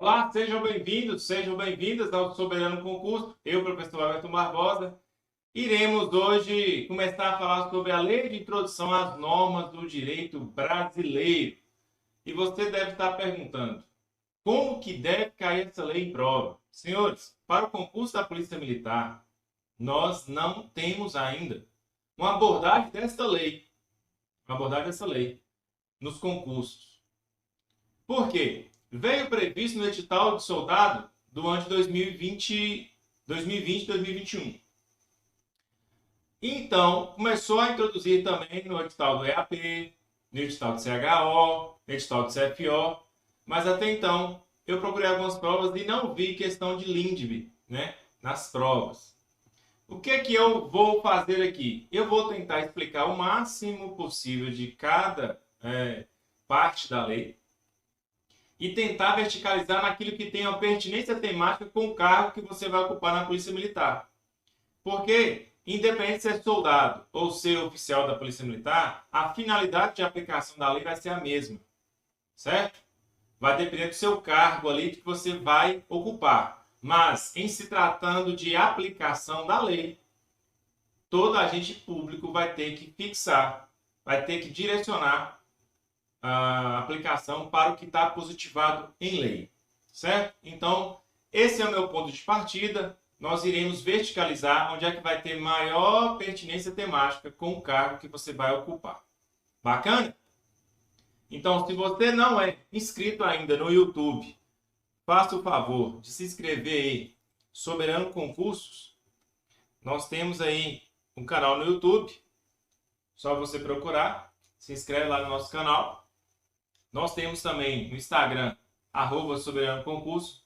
Olá, sejam bem-vindos, sejam bem-vindas ao Soberano Concurso. Eu, professor Everton Barbosa, iremos hoje começar a falar sobre a Lei de Introdução às Normas do Direito Brasileiro. E você deve estar perguntando, como que deve cair essa lei em prova? Senhores, para o concurso da Polícia Militar, nós não temos ainda uma abordagem dessa lei nos concursos. Por quê? Veio previsto no edital de soldado do ano de 2020 e 2021. Então, começou a introduzir também no edital do EAP, no edital do CHO, no edital do CFO, mas até então eu procurei algumas provas e não vi questão de LINDB, nas provas. O que é que eu vou fazer aqui? Eu vou tentar explicar o máximo possível de cada parte da lei, e tentar verticalizar naquilo que tem uma pertinência temática com o cargo que você vai ocupar na Polícia Militar. Porque, independente de ser soldado ou ser oficial da Polícia Militar, a finalidade de aplicação da lei vai ser a mesma, certo? Vai depender do seu cargo ali que você vai ocupar. Mas, em se tratando de aplicação da lei, todo agente público vai ter que fixar, vai ter que direcionar a aplicação para o que está positivado em lei, certo? Então, esse é o meu ponto de partida. Nós iremos verticalizar onde é que vai ter maior pertinência temática com o cargo que você vai ocupar. Bacana? Então, se você não é inscrito ainda no YouTube, faça o favor de se inscrever aí, Soberano Concursos. Nós temos aí um canal no YouTube, só você procurar, se inscreve lá no nosso canal. Nós temos também no Instagram, @soberanoconcurso.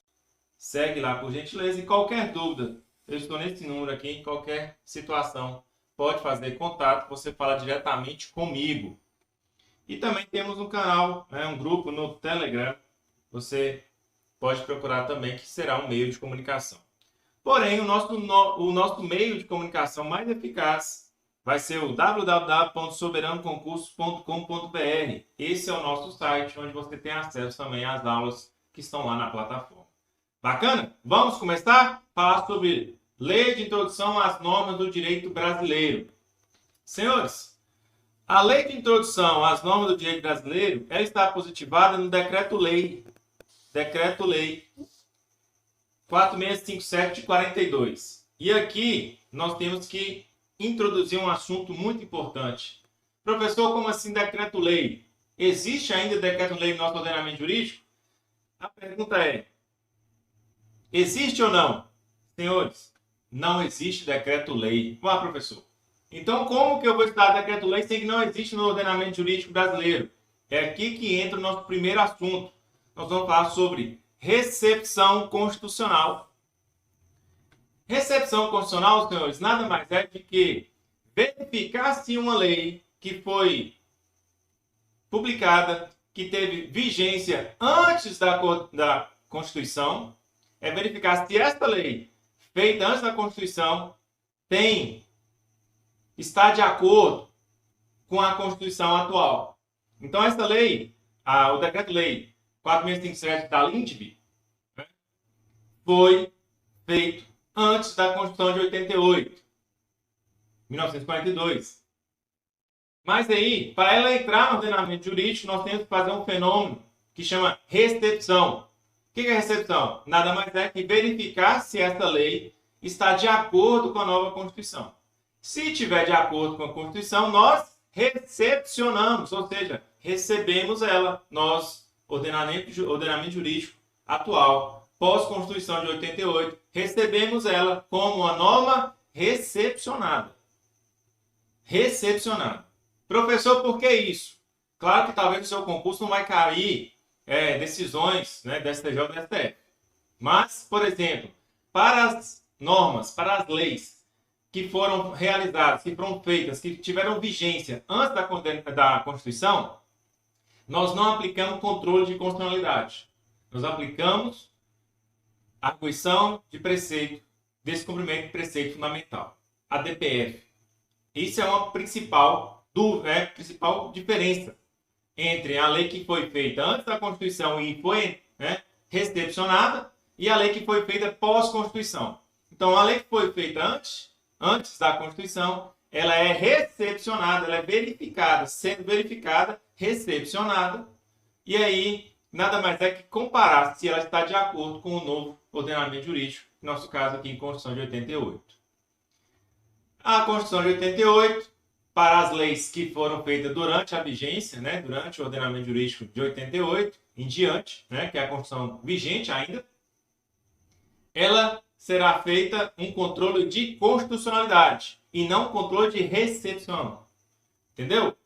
Segue lá por gentileza. E qualquer dúvida, eu estou nesse número aqui, em qualquer situação, pode fazer contato, você fala diretamente comigo. E também temos um canal, um grupo no Telegram. Você pode procurar também, que será um meio de comunicação. Porém, o nosso meio de comunicação mais eficaz vai ser o www.soberanoconcurso.com.br. Esse é o nosso site, onde você tem acesso também às aulas que estão lá na plataforma. Bacana? Vamos começar a falar sobre Lei de Introdução às Normas do Direito Brasileiro. Senhores, a Lei de Introdução às Normas do Direito Brasileiro, ela está positivada no Decreto-Lei 4657 de 42. E aqui nós temos que introduzir um assunto muito importante. Professor, como assim decreto-lei? Existe ainda decreto-lei no nosso ordenamento jurídico? A pergunta é, existe ou não? Senhores, não existe decreto-lei. Ah, professor, então como que eu vou estudar decreto-lei sem que não existe no ordenamento jurídico brasileiro? É aqui que entra o nosso primeiro assunto. Nós vamos falar sobre recepção constitucional. Recepção constitucional, senhores, nada mais é do que verificar se uma lei que foi publicada, que teve vigência antes da Constituição, é verificar se esta lei, feita antes da Constituição, está de acordo com a Constituição atual. Então, esta lei, o Decreto-Lei 4657 da LINDB, foi feito antes da Constituição de 88, 1942. Mas aí, para ela entrar no ordenamento jurídico, nós temos que fazer um fenômeno que chama recepção. O que é recepção? Nada mais é que verificar se essa lei está de acordo com a nova Constituição. Se estiver de acordo com a Constituição, nós recepcionamos, ou seja, recebemos ela, nós, ordenamento jurídico atual, pós-Constituição de 88, recebemos ela como uma norma recepcionada. Recepcionada. Professor, por que isso? Claro que talvez no seu concurso não vai cair decisões da STJ ou da STF. Mas, por exemplo, para as normas, para as leis que foram realizadas, que foram feitas, que tiveram vigência antes da Constituição, nós não aplicamos controle de constitucionalidade. Nós aplicamos arguição de preceito, descumprimento de preceito fundamental, a DPF. Isso é uma principal diferença entre a lei que foi feita antes da Constituição e foi recepcionada e a lei que foi feita pós-Constituição. Então, a lei que foi feita antes da Constituição, ela é recepcionada, ela é verificada, sendo verificada, recepcionada, e aí nada mais é que comparar se ela está de acordo com o novo ordenamento jurídico, no nosso caso aqui em Constituição de 88. A Constituição de 88, para as leis que foram feitas durante a vigência, né, durante o ordenamento jurídico de 88 em diante, né, que é a Constituição vigente ainda, ela será feita um controle de constitucionalidade e não controle de recepção. Entendeu?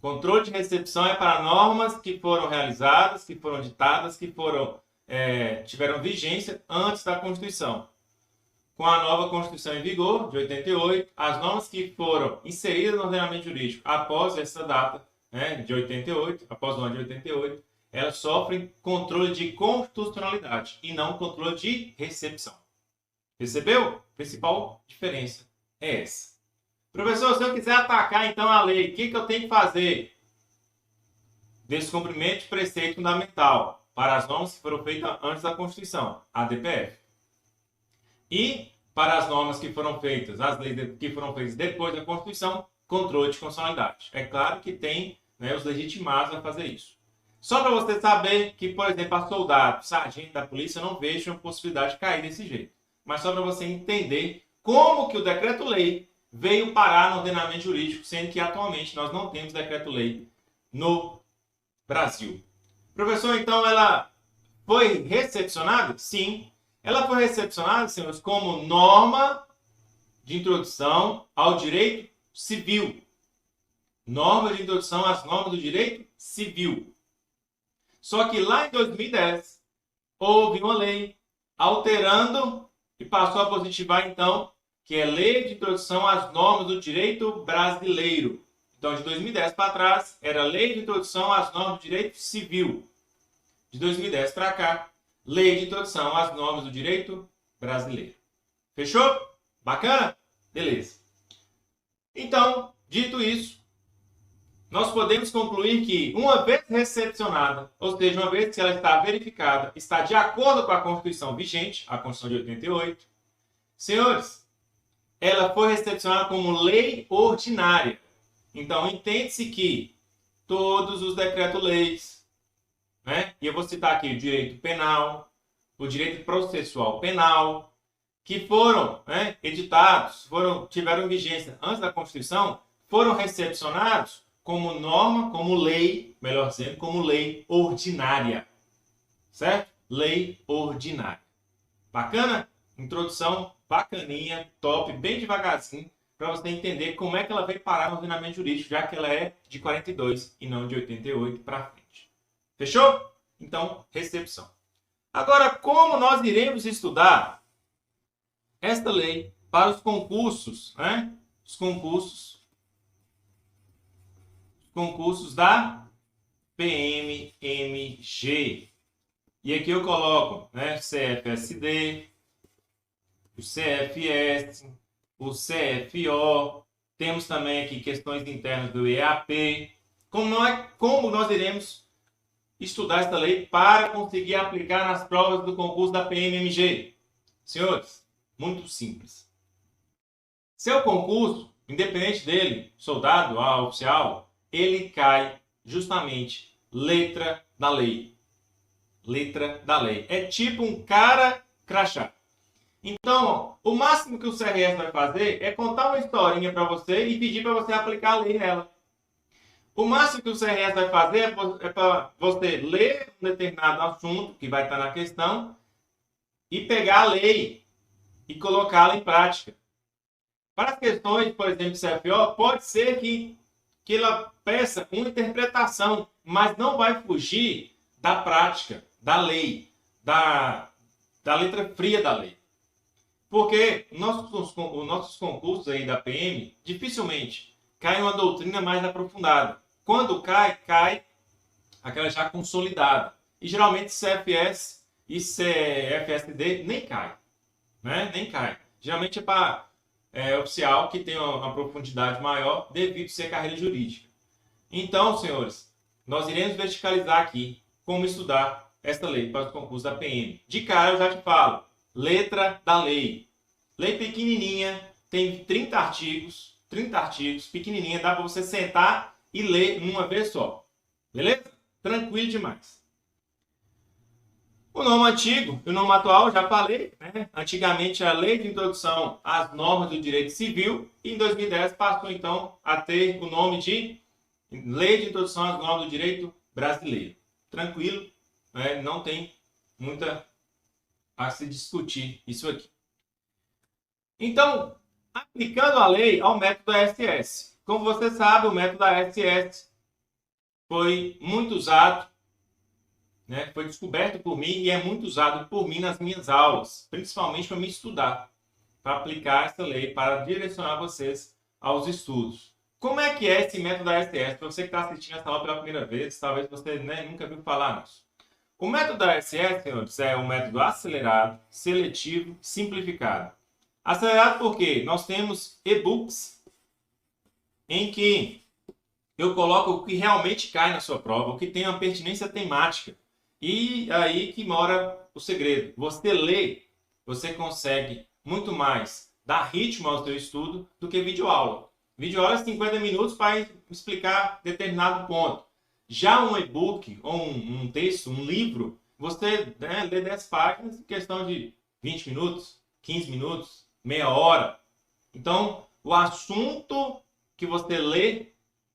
Controle de recepção é para normas que foram realizadas, que foram ditadas, que tiveram vigência antes da Constituição. Com a nova Constituição em vigor, de 88, as normas que foram inseridas no ordenamento jurídico após essa data, né, de 88, após o ano de 88, elas sofrem controle de constitucionalidade e não controle de recepção. Percebeu? A principal diferença é essa. Professor, se eu quiser atacar então a lei, o que eu tenho que fazer? Descumprimento de preceito fundamental para as normas que foram feitas antes da Constituição, ADPF. E para as normas que foram feitas, as leis que foram feitas depois da Constituição, controle de constitucionalidade. É claro que tem, né, os legitimados a fazer isso. Só para você saber que, por exemplo, a soldado, sargento da polícia não vejo uma possibilidade de cair desse jeito. Mas só para você entender como que o decreto-lei veio parar no ordenamento jurídico, sendo que atualmente nós não temos decreto-lei no Brasil. Professor, então ela foi recepcionada? Sim. Ela foi recepcionada, senhores, como norma de introdução ao direito civil. Norma de introdução às normas do direito civil. Só que lá em 2010, houve uma lei alterando e passou a positivar, então, que é Lei de Introdução às Normas do Direito Brasileiro. Então, de 2010 para trás, era Lei de Introdução às Normas do Direito Civil. De 2010 para cá, Lei de Introdução às Normas do Direito Brasileiro. Fechou? Bacana? Beleza. Então, dito isso, nós podemos concluir que, uma vez recepcionada, ou seja, uma vez que ela está verificada, está de acordo com a Constituição vigente, a Constituição de 88, senhores, ela foi recepcionada como lei ordinária. Então, entende-se que todos os decretos-leis, né, e eu vou citar aqui o direito penal, o direito processual penal, que foram, né, editados, tiveram vigência antes da Constituição, foram recepcionados como norma, como lei, melhor dizendo, como lei ordinária. Certo? Lei ordinária. Bacana? Introdução bacaninha, top, bem devagarzinho, para você entender como é que ela veio parar no ordenamento jurídico, já que ela é de 42 e não de 88 para frente. Fechou? Então, recepção. Agora, como nós iremos estudar esta lei para os concursos, né? Os concursos da PMMG. E aqui eu coloco, né, CFSD, o CFS, o CFO. Temos também aqui questões internas do EAP. Como nós iremos estudar esta lei para conseguir aplicar nas provas do concurso da PMMG? Senhores, muito simples. Seu concurso, independente dele, soldado, oficial, ele cai justamente letra da lei. Letra da lei. É tipo um cara crachá. Então, o máximo que o CRS vai fazer é contar uma historinha para você e pedir para você aplicar a lei nela. O máximo que o CRS vai fazer é para você ler um determinado assunto que vai estar na questão e pegar a lei e colocá-la em prática. Para as questões, por exemplo, de CFO, pode ser que ela peça uma interpretação, mas não vai fugir da prática, da lei, da letra fria da lei. Porque os nossos concursos aí da PM, dificilmente cai uma doutrina mais aprofundada. Quando cai aquela já consolidada. E geralmente CFS e CFSD nem cai. Né? Nem cai. Geralmente é para oficial que tem uma profundidade maior devido a ser carreira jurídica. Então, senhores, nós iremos verticalizar aqui como estudar essa lei para os concursos da PM? De cara eu já te falo, letra da lei. Lei pequenininha, tem 30 artigos, pequenininha, dá para você sentar e ler numa vez só. Beleza? Tranquilo demais. O nome antigo e o nome atual, já falei, né? Antigamente a Lei de Introdução às Normas do Direito Civil e em 2010 passou então a ter o nome de Lei de Introdução às Normas do Direito Brasileiro. Tranquilo, né? Não tem muita a se discutir isso aqui. Então, aplicando a lei ao método ASS. Como você sabe, o método ASS foi muito usado, né? Foi descoberto por mim e é muito usado por mim nas minhas aulas, principalmente para me estudar, para aplicar essa lei, para direcionar vocês aos estudos. Como é que é esse método ASS? Para você que está assistindo essa aula pela primeira vez, talvez você nunca viu falar nisso. O método ASS, senhores, é um método acelerado, seletivo, simplificado. Acelerado porque nós temos e-books em que eu coloco o que realmente cai na sua prova, o que tem uma pertinência temática. E aí que mora o segredo. Você lê, você consegue muito mais dar ritmo ao seu estudo do que videoaula. Videoaula é 50 minutos para explicar determinado ponto. Já um e-book, ou um texto, um livro, você lê 10 páginas em questão de 20 minutos, 15 minutos, meia hora. Então, o assunto que você lê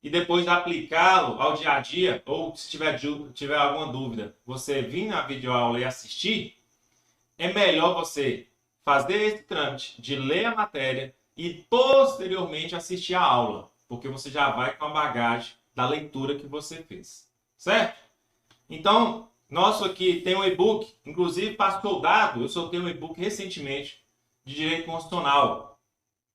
e depois de aplicá-lo ao dia a dia, ou se tiver alguma dúvida, você vir na videoaula e assistir, é melhor você fazer esse trâmite de ler a matéria e posteriormente assistir a aula, porque você já vai com a bagagem da leitura que você fez, certo? Então, nosso aqui tem um e-book, inclusive para soldado, eu soltei um e-book recentemente de direito constitucional,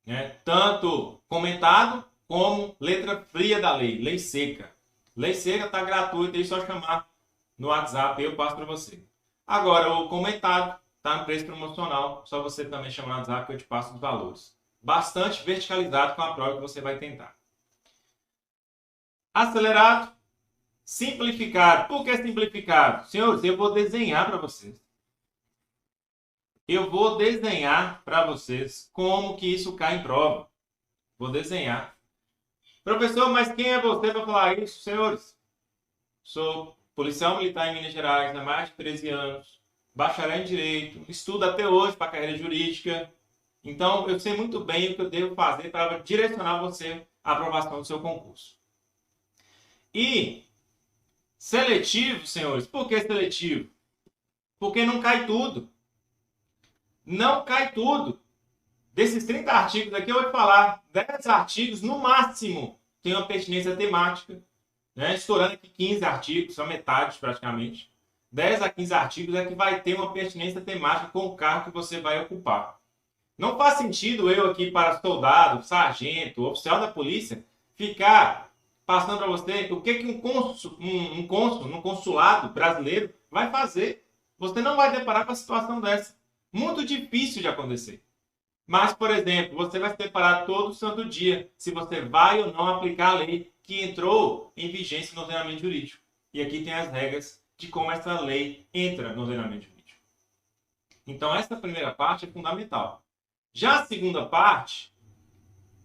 né? Tanto comentado como letra fria da lei, lei seca. Lei seca está gratuita, é só chamar no WhatsApp e eu passo para você. Agora, o comentado está no preço promocional, só você também chamar no WhatsApp que eu te passo os valores. Bastante verticalizado com a prova que você vai tentar. Acelerado, simplificado. Por que simplificado? Senhores, eu vou desenhar para vocês. Eu vou desenhar para vocês como que isso cai em prova. Vou desenhar. Professor, mas quem é você para falar isso, senhores? Sou policial militar em Minas Gerais há mais de 13 anos, bacharel em Direito, estudo até hoje para a carreira jurídica. Então, eu sei muito bem o que eu devo fazer para direcionar você à aprovação do seu concurso. E seletivo, senhores, por que seletivo? Porque não cai tudo. Não cai tudo. Desses 30 artigos aqui, eu vou te falar, 10 artigos no máximo tem uma pertinência temática, né? Estourando aqui 15 artigos, são metade praticamente. 10 a 15 artigos é que vai ter uma pertinência temática com o cargo que você vai ocupar. Não faz sentido eu aqui para soldado, sargento, oficial da polícia, ficar passando para você o que um cônsul no consulado brasileiro vai fazer. Você não vai deparar com a situação dessa. Muito difícil de acontecer. Mas, por exemplo, você vai se deparar todo santo dia se você vai ou não aplicar a lei que entrou em vigência no ordenamento jurídico. E aqui tem as regras de como essa lei entra no ordenamento jurídico. Então, essa primeira parte é fundamental. Já a segunda parte,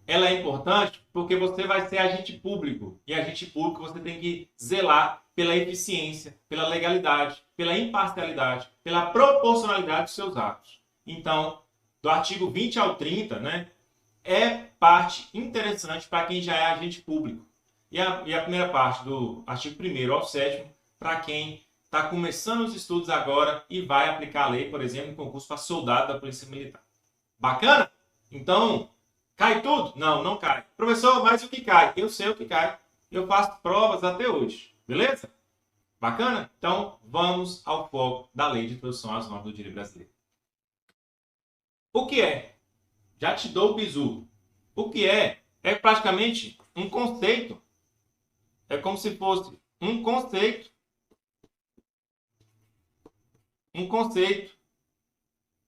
ela é importante porque você vai ser agente público. E agente público você tem que zelar pela eficiência, pela legalidade, pela imparcialidade, pela proporcionalidade dos seus atos. Então, do artigo 20 ao 30, né, é parte interessante para quem já é agente público. E a primeira parte do artigo 1º ao 7º, para quem está começando os estudos agora e vai aplicar a lei, por exemplo, no concurso para soldado da Polícia Militar. Bacana? Então, cai tudo? Não, não cai. Professor, mas o que cai? Eu sei o que cai. Eu faço provas até hoje. Beleza? Bacana? Então, vamos ao foco da Lei de Introdução às Normas do Direito Brasileiro. O que é? Já te dou o bizu. O que é? É praticamente um conceito. É como se fosse um conceito. Um conceito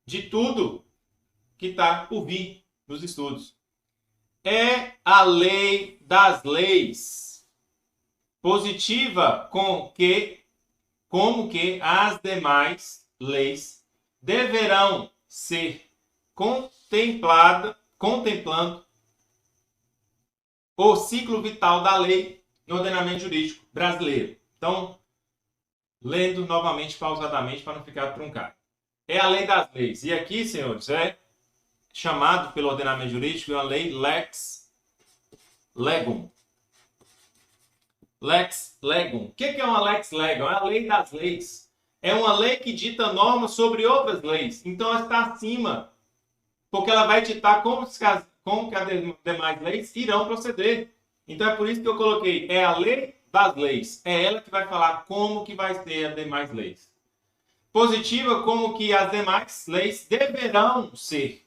de tudo que está por vir nos estudos. É a lei das leis. Positiva com que como que as demais leis deverão ser contemplando o ciclo vital da lei no ordenamento jurídico brasileiro. Então, lendo novamente pausadamente para não ficar truncado. É a lei das leis. E aqui, senhores, é chamado pelo ordenamento jurídico uma lei lex legum. Lex legum. O que é uma lex legum? É a lei das leis. É uma lei que dita normas sobre outras leis. Então, ela está acima, porque ela vai ditar como que as demais leis irão proceder. Então, é por isso que eu coloquei, é a lei das leis. É ela que vai falar como que vai ser as demais leis. Positiva, como que as demais leis deverão ser.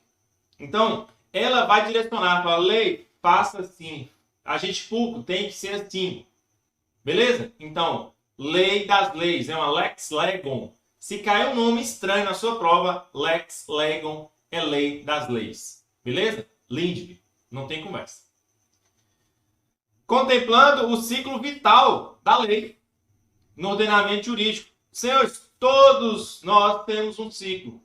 Então, ela vai direcionar para a lei, faça assim. Agente público tem que ser assim. Beleza? Então, lei das leis, é uma lex legum. Se cair um nome estranho na sua prova, lex legum é lei das leis. Beleza? Lindbe, não tem conversa. Contemplando o ciclo vital da lei no ordenamento jurídico. Senhores, todos nós temos um ciclo.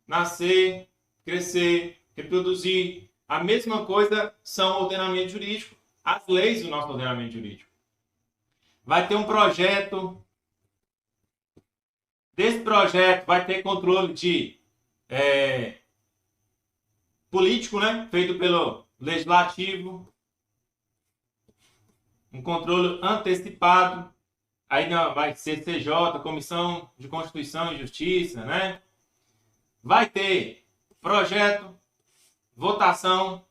Nascer, crescer, reproduzir. A mesma coisa são o ordenamento jurídico, as leis do nosso ordenamento jurídico. Vai ter um projeto. Desse projeto vai ter controle de político, né? Feito pelo legislativo. Um controle antecipado. Aí não, vai ser CJ, Comissão de Constituição e Justiça, né? Vai ter projeto, votação.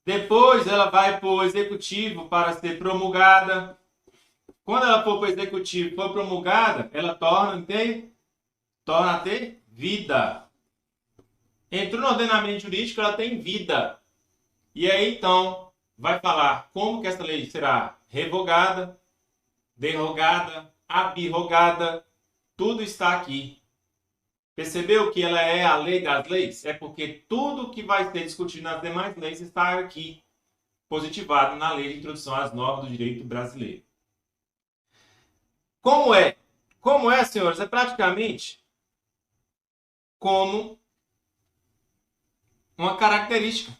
Depois ela vai para o executivo para ser promulgada. Quando ela for para o executivo e for promulgada, ela torna a ter vida. Entrou no ordenamento jurídico, ela tem vida. E aí, então, vai falar como que essa lei será revogada, derrogada, abrogada. Tudo está aqui. Percebeu que ela é a lei das leis? É porque tudo que vai ser discutido nas demais leis está aqui, positivado na lei de introdução às normas do direito brasileiro. Como é? Como é, senhores? É praticamente como uma característica.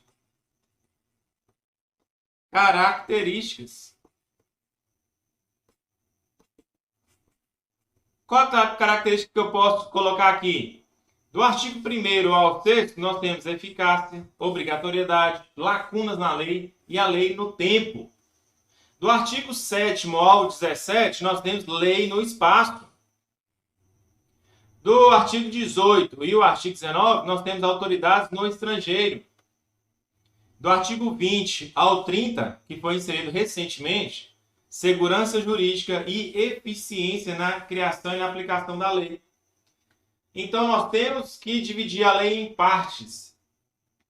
Características. Qual a característica que eu posso colocar aqui? Do artigo 1º ao 6º, nós temos eficácia, obrigatoriedade, lacunas na lei e a lei no tempo. Do artigo 7º ao 17, nós temos lei no espaço. Do artigo 18 e o artigo 19, nós temos autoridades no estrangeiro. Do artigo 20 ao 30, que foi inserido recentemente, segurança jurídica e eficiência na criação e na aplicação da lei. Então, nós temos que dividir a lei em partes.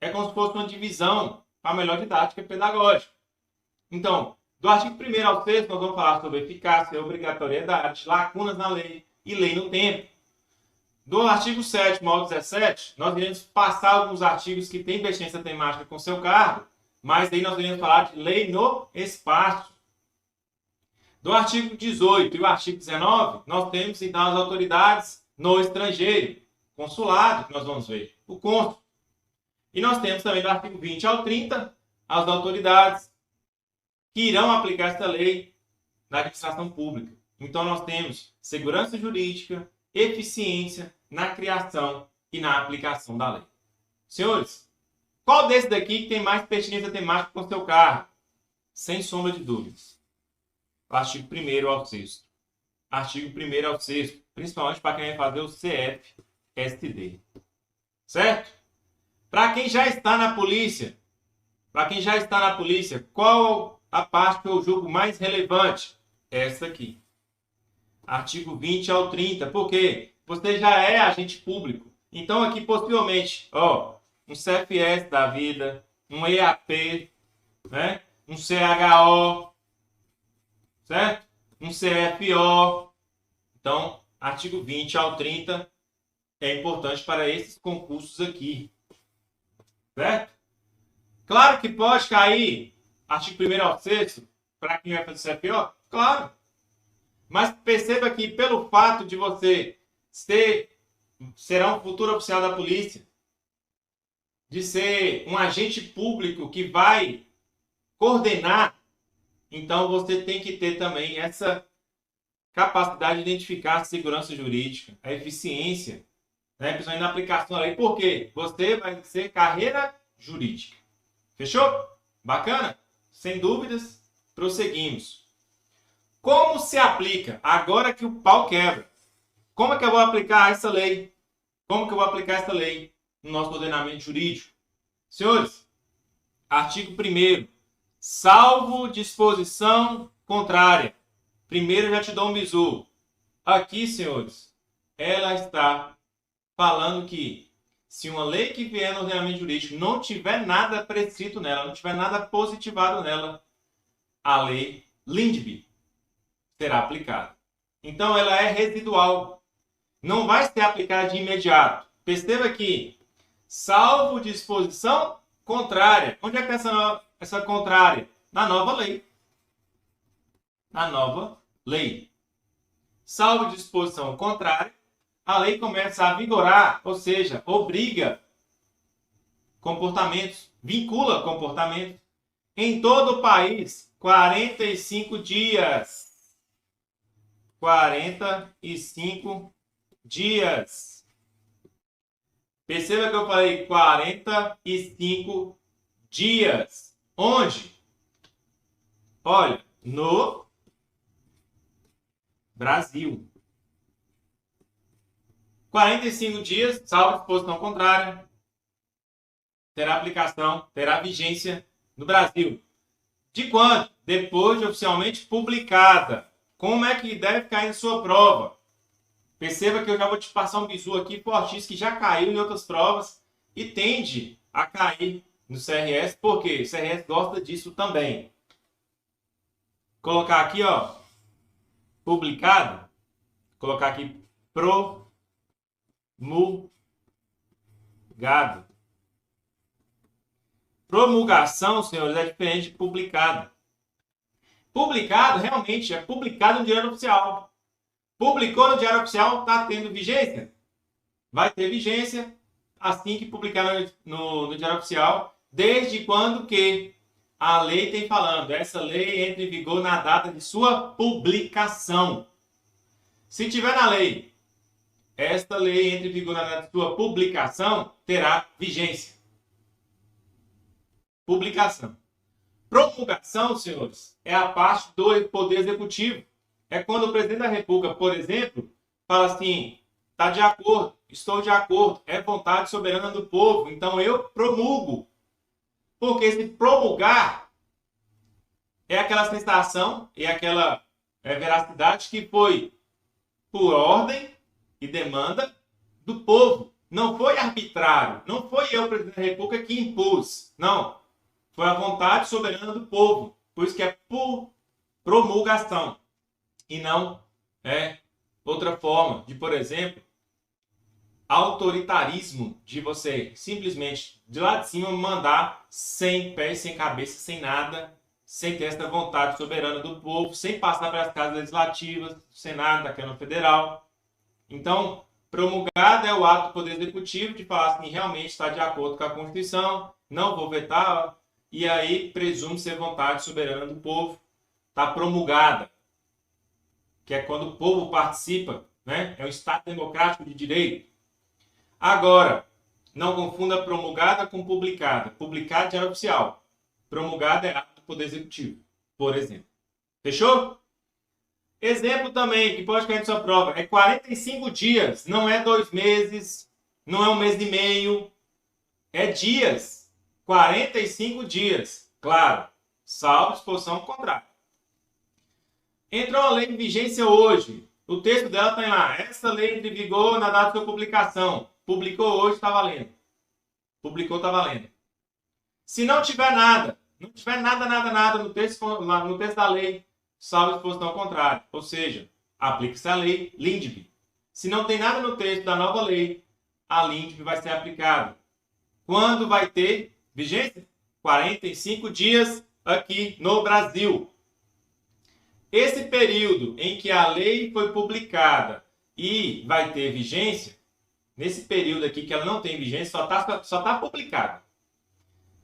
É como se fosse uma divisão para melhor didática pedagógica. Então, do artigo 1º ao 6º, nós vamos falar sobre eficácia, obrigatoriedade, lacunas na lei e lei no tempo. Do artigo 7º ao 17, nós iremos passar alguns artigos que têm pertinência temática com seu cargo, mas aí nós iremos falar de lei no espaço. Do artigo 18 e o artigo 19, nós temos então as autoridades no estrangeiro, consulado, que nós vamos ver, o cônsul. E nós temos também do artigo 20 ao 30, as autoridades que irão aplicar esta lei na administração pública. Então nós temos segurança jurídica, eficiência na criação e na aplicação da lei. Senhores, qual desses daqui tem mais pertinência temática com o seu cargo? Sem sombra de dúvidas. O artigo 1º ao 6º. Artigo 1º ao 6º, principalmente para quem vai fazer o CFSD. Certo? Para quem já está na polícia, qual a parte que eu julgo mais relevante? Essa aqui. Artigo 20 ao 30. Por quê? Você já é agente público. Então, aqui, possivelmente, um CFS da vida, um EAP, né? Um CHO, certo? Um CFO. Então, artigo 20 ao 30 é importante para esses concursos aqui. Certo? Claro que pode cair artigo 1º ao 6º para quem vai fazer CFO. Claro. Mas perceba que pelo fato de você será um futuro oficial da polícia, de ser um agente público que vai coordenar, então você tem que ter também essa capacidade de identificar a segurança jurídica, a eficiência, né, principalmente na aplicação da lei. Por quê? Você vai ser carreira jurídica. Fechou? Bacana? Sem dúvidas, prosseguimos. Como se aplica? Agora que o pau quebra. Como é que eu vou aplicar essa lei? Como que eu vou aplicar essa lei no nosso ordenamento jurídico? Senhores, artigo 1º. Salvo disposição contrária. Primeiro eu já te dou um bizu. Aqui, senhores, ela está falando que se uma lei que vier no ordenamento jurídico não tiver nada prescrito nela, não tiver nada positivado nela, a lei Lindbe será aplicada. Então ela é residual. Não vai ser aplicada de imediato. Perceba que, salvo disposição contrária. Onde é que está essa contrária? Na nova lei. Na nova lei. Salvo disposição contrária, a lei começa a vigorar, ou seja, obriga comportamentos, vincula comportamentos em todo o país, 45 dias. 45 dias. Perceba que eu falei 45 dias. Onde? Olha, no Brasil. 45 dias, salvo disposição contrária, terá aplicação, terá vigência no Brasil. De quando? Depois de oficialmente publicada. Como é que deve cair em sua prova? Perceba que eu já vou te passar um bizu aqui fortíssimo que já caiu em outras provas e tende a cair no CRS, porque o CRS gosta disso também. Colocar aqui, ó, publicado, colocar aqui promulgado. Promulgação, senhores, é diferente de publicado. Publicado, realmente, é publicado no Diário Oficial. Publicou no Diário Oficial, está tendo vigência? Vai ter vigência assim que publicar no Diário Oficial, desde quando que a lei tem falando. Essa lei entra em vigor na data de sua publicação. Se tiver na lei, esta lei entra em vigor na data de sua publicação, terá vigência. Publicação. Promulgação, senhores, é a parte do Poder Executivo. É quando o presidente da República, por exemplo, fala assim, está de acordo, estou de acordo, é vontade soberana do povo, então eu promulgo. Porque esse promulgar é aquela sensação e aquela veracidade que foi por ordem e demanda do povo. Não foi arbitrário, não foi eu, presidente da República, que impus. Não. Foi a vontade soberana do povo. Por isso que é por promulgação. E não é outra forma de, por exemplo, autoritarismo de você simplesmente de lá de cima mandar sem pé, sem cabeça, sem nada, sem ter essa vontade soberana do povo, sem passar pelas casas legislativas, do Senado, da Câmara Federal. Então, promulgado é o ato do Poder Executivo de falar assim, realmente está de acordo com a Constituição, não vou vetar, e aí presume ser vontade soberana do povo. Está promulgada, que é quando o povo participa, né? É um Estado democrático de direito. Agora, não confunda promulgada com publicada. Publicada é diário oficial. Promulgada é ato do Poder Executivo, por exemplo. Fechou? Exemplo também, que pode cair na sua prova, é 45 dias, não é 2 meses, não é 1 mês e meio, é dias. 45 dias, claro, salvo disposição contrária. Entrou a lei em vigência hoje. O texto dela tem lá. Essa lei entra em vigor na data de sua publicação. Publicou hoje, está valendo. Publicou, está valendo. Se não tiver nada, não tiver nada no texto da lei, salvo disposição contrária. Ou seja, aplica-se a lei Lindbe. Se não tem nada no texto da nova lei, a Lindbe vai ser aplicada. Quando vai ter vigência? 45 dias aqui no Brasil. Esse período em que a lei foi publicada e vai ter vigência, nesse período aqui que ela não tem vigência, só tá publicada.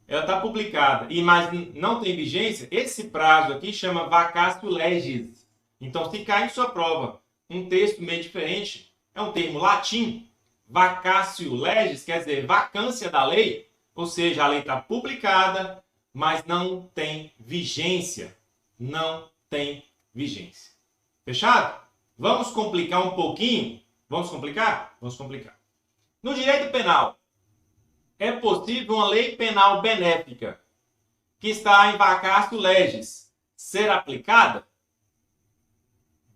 Ela está publicada, mas não tem vigência, esse prazo aqui chama vacatio legis. Então, se cai em sua prova um texto meio diferente, é um termo latim, vacatio legis, quer dizer, vacância da lei, ou seja, a lei está publicada, mas não tem vigência. Não tem vigência. Fechado? Vamos complicar um pouquinho? Vamos complicar? Vamos complicar. No direito penal, é possível uma lei penal benéfica que está em vacatio legis ser aplicada?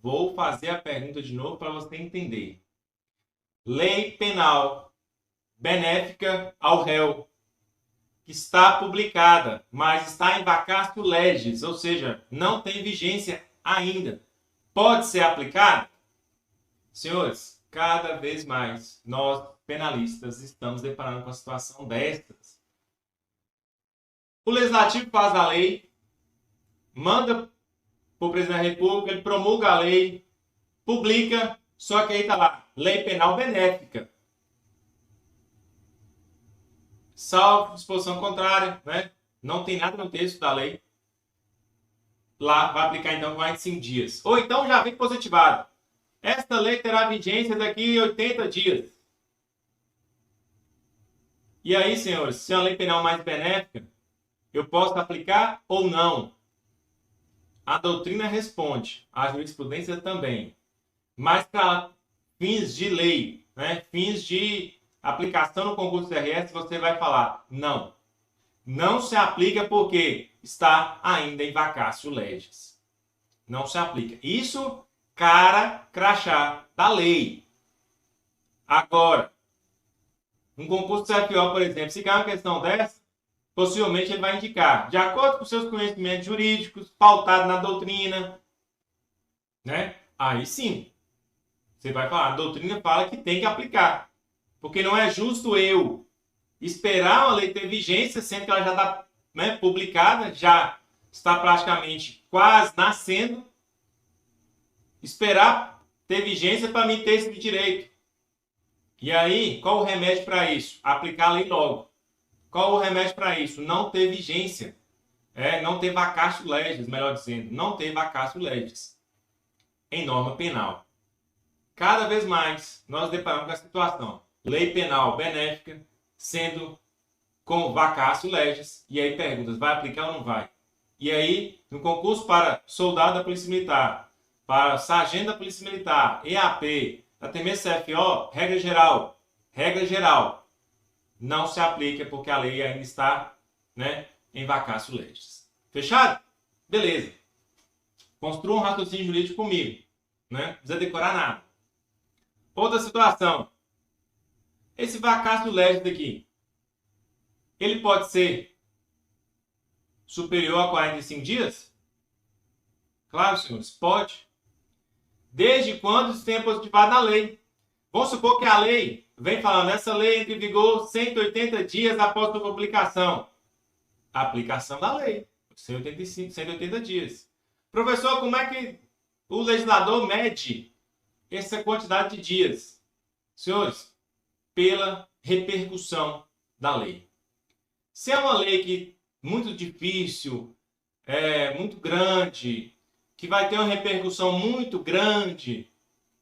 Vou fazer a pergunta de novo para você entender. Lei penal benéfica ao réu que está publicada, mas está em vacatio legis, ou seja, não tem vigência ainda. Pode ser aplicada? Senhores, cada vez mais nós penalistas estamos deparando com a situação destas. O legislativo faz a lei, manda para o presidente da República, ele promulga a lei, publica, só que aí está lá, lei penal benéfica. Salvo disposição contrária, né? Não tem nada no texto da lei. Lá vai aplicar então 45 dias. Ou então já vem positivado. Esta lei terá vigência daqui a 80 dias. E aí, senhores, se é uma lei penal mais benéfica, eu posso aplicar ou não? A doutrina responde, a jurisprudência também. Mas para fins de lei, né, fins de aplicação no concurso CRS, você vai falar não. Não se aplica porque está ainda em vacatio legis. Não se aplica. Isso, cara crachá da lei. Agora, um concurso CFO, por exemplo, se cair uma questão dessa, possivelmente ele vai indicar, de acordo com seus conhecimentos jurídicos, pautado na doutrina, né? Aí sim, você vai falar, a doutrina fala que tem que aplicar. Porque não é justo eu esperar uma lei ter vigência, sendo que ela já está, né, publicada, já está praticamente quase nascendo, esperar ter vigência para mim ter esse direito. E aí, qual o remédio para isso? Aplicar a lei logo. Qual o remédio para isso? Não ter vigência. Não ter vacatio legis, melhor dizendo. Não ter vacatio legis em norma penal. Cada vez mais, nós deparamos com a situação. Lei penal benéfica sendo com vacatio legis. E aí perguntas, vai aplicar ou não vai? E aí, no concurso para soldado da Polícia Militar, para sargento da Polícia Militar, EAP, até mesmo CFO, regra geral, não se aplica porque a lei ainda está, né, em vacatio legis. Fechado? Beleza. Construa um raciocínio jurídico comigo. Né? Não precisa decorar nada. Outra situação. Esse vacatio legis aqui, ele pode ser superior a 45 dias? Claro, senhores, pode. Desde quando isso tenha positivado na lei. Vamos supor que a lei vem falando, essa lei entra em vigor 180 dias após sua publicação. A aplicação da lei, 180 dias. Professor, como é que o legislador mede essa quantidade de dias? Senhores, pela repercussão da lei. Se é uma lei que muito difícil, muito grande, que vai ter uma repercussão muito grande,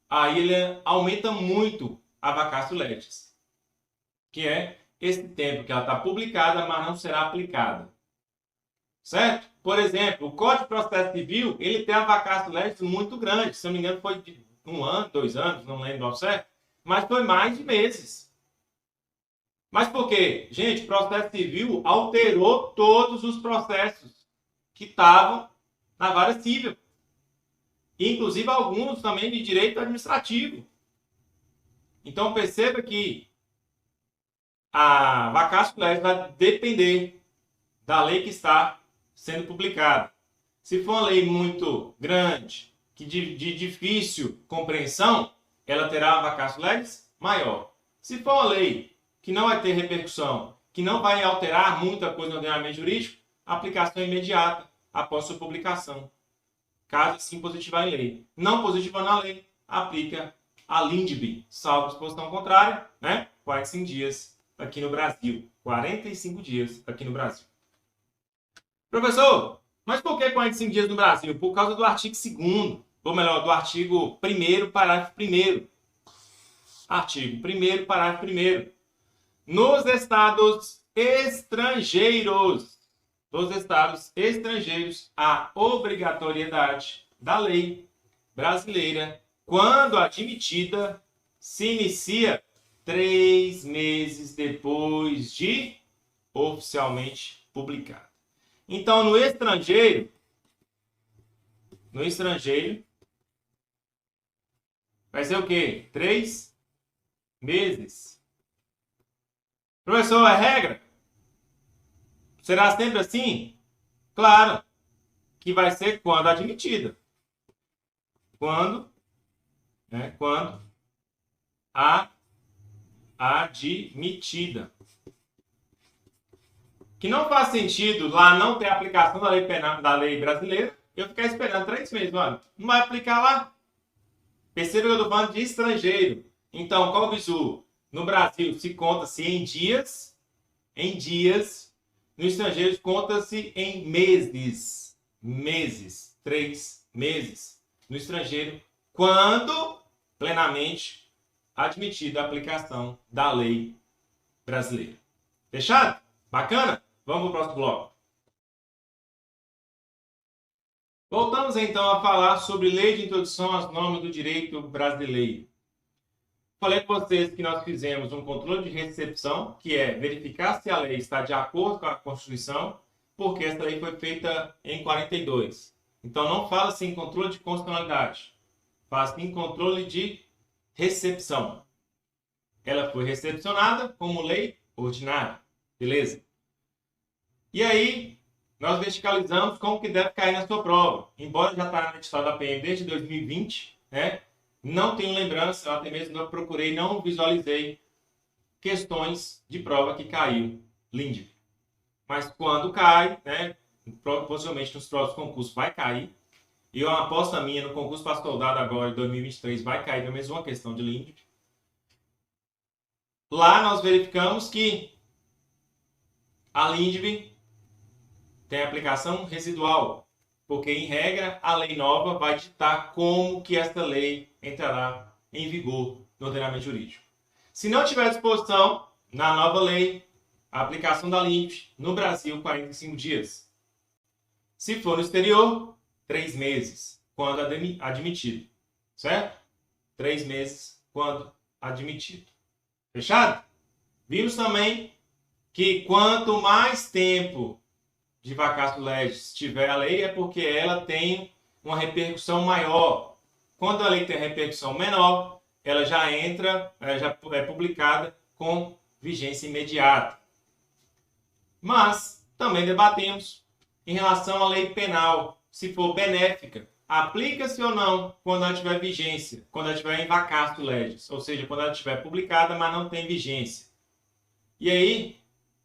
aí ele aumenta muito a vacatio legis, que é esse tempo que ela está publicada, mas não será aplicada. Certo? Por exemplo, o Código de Processo Civil, ele tem a vacatio legis muito grande, se não me engano foi de 1 ano, 2 anos, não lembro ao certo, mas foi mais de meses. Mas por quê? Gente, o processo civil alterou todos os processos que estavam na vara civil. Inclusive alguns também de direito administrativo. Então perceba que a vacatio legis vai depender da lei que está sendo publicada. Se for uma lei muito grande, que de difícil compreensão, ela terá uma vacatio legis maior. Se for uma lei que não vai ter repercussão, que não vai alterar muita coisa no ordenamento jurídico, aplicação imediata após sua publicação. caso assim positivar em lei. Não positivando na lei, aplica a LINDB, salvo disposição contrária, né? 45 dias aqui no Brasil. 45 dias aqui no Brasil. Professor, mas por que 45 dias no Brasil? Por causa do artigo 2º, ou melhor, do artigo 1º, parágrafo 1º. Artigo 1º, parágrafo 1º. Nos estados estrangeiros, a obrigatoriedade da lei brasileira, quando admitida, se inicia 3 meses depois de oficialmente publicado. Então, no estrangeiro, vai ser o quê? 3 meses. Professor, é regra? Será sempre assim? Claro que vai ser quando admitida. Quando admitida. Que não faz sentido lá não ter aplicação da lei penal, da lei brasileira, eu ficar esperando 3 meses, mano. Não vai aplicar lá? Perceba que eu estou falando de estrangeiro. Então, qual o bizu? No Brasil se conta-se em dias. No estrangeiro conta-se em meses. 3 meses. No estrangeiro, quando plenamente admitida a aplicação da lei brasileira. Fechado? Bacana? Vamos para o próximo bloco. Voltamos então a falar sobre lei de introdução às normas do direito brasileiro. Falei com vocês que nós fizemos um controle de recepção, que é verificar se a lei está de acordo com a Constituição, porque essa lei foi feita em 42. Então não fala-se em controle de constitucionalidade, fala-se em controle de recepção. Ela foi recepcionada como lei ordinária. Beleza? E aí, nós verticalizamos como que deve cair na sua prova. Embora já está no edital da PM desde 2020, né? Não tenho lembrança, até mesmo não procurei, não visualizei questões de prova que caiu LINDB. Mas quando cai, né? Possivelmente nos próximos concursos vai cair. E uma aposta minha no concurso para soldado agora, em 2023, vai cair pelo menos uma questão de LINDB. Lá nós verificamos que a LINDB tem aplicação residual, porque, em regra, a lei nova vai ditar como que essa lei entrará em vigor no ordenamento jurídico. Se não tiver disposição, na nova lei, a aplicação da LINDB, no Brasil, 45 dias. Se for no exterior, 3 meses, quando admitido. Certo? 3 meses, quando admitido. Fechado? Vimos também que quanto mais tempo de vacatio legis tiver a lei, é porque ela tem uma repercussão maior. Quando a lei tem repercussão menor, ela já entra, já é publicada com vigência imediata. Mas também debatemos em relação à lei penal, se for benéfica, aplica-se ou não quando ela tiver vigência, quando ela tiver em vacatio legis, ou seja, quando ela estiver publicada, mas não tem vigência. E aí,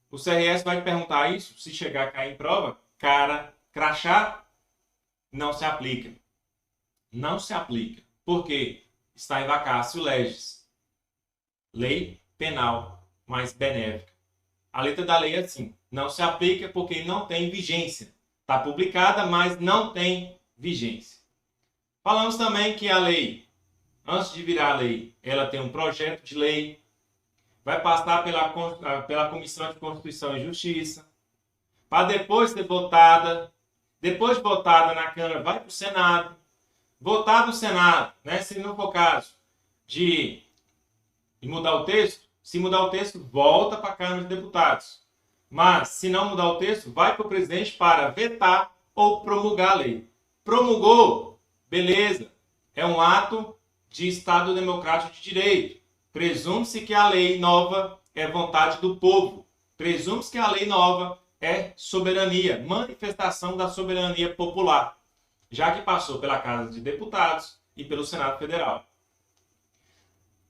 o CRS vai te perguntar isso, se chegar a cair em prova, crachá, não se aplica. Não se aplica. Por quê? Está em vacatio legis. Lei penal, mais benéfica. A letra da lei é assim, não se aplica porque não tem vigência. Está publicada, mas não tem vigência. Falamos também que a lei, antes de virar lei, ela tem um projeto de lei, vai passar pela Comissão de Constituição e Justiça, para depois ser votada. Depois de votada na Câmara, vai para o Senado. Votado no Senado, né, se não for caso de mudar o texto, se mudar o texto, volta para a Câmara de Deputados. Mas, se não mudar o texto, vai para o presidente para vetar ou promulgar a lei. Promulgou, beleza, é um ato de Estado Democrático de Direito. Presume-se que a lei nova é vontade do povo. Presume-se que a lei nova é soberania, manifestação da soberania popular, já que passou pela Casa de Deputados e pelo Senado Federal.